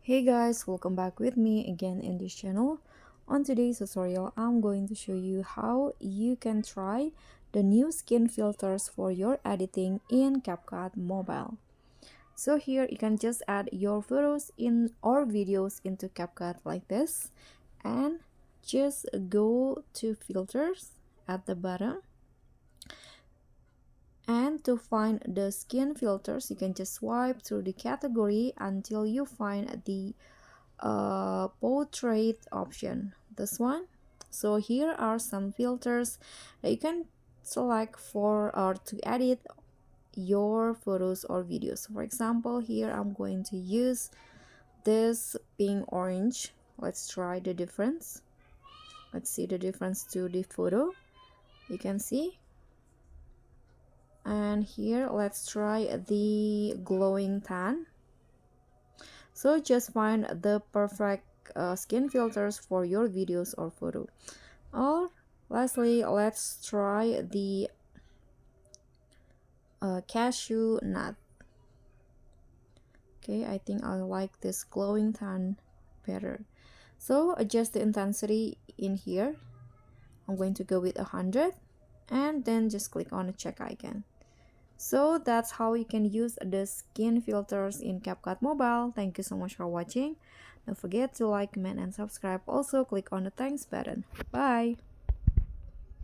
Hey guys, welcome back with me again in this channel. On today's tutorial, I'm going to show you how you can try the new skin filters for your editing in CapCut Mobile. So here you can just add your photos in or videos into CapCut like this, and just go to filters at the bottom, and to find the skin filters you can just swipe through the category until you find the portrait option, this one. So here are some filters that you can select for or to edit your photos or videos. For example, here I'm going to use this pink orange. Let's try the difference. Let's see the difference to the photo. You can see. And here let's try the glowing tan. So just find the perfect skin filters for your videos or photo. Or lastly, let's try the cashew nut. Okay, I think I like this glowing tan better. So adjust the intensity in here. I'm going to go with 100, and then just click on the check icon. So that's how you can use the skin filters in CapCut Mobile. Thank you so much for watching. Don't forget to like, comment, and subscribe. Also click on the thanks button. Bye!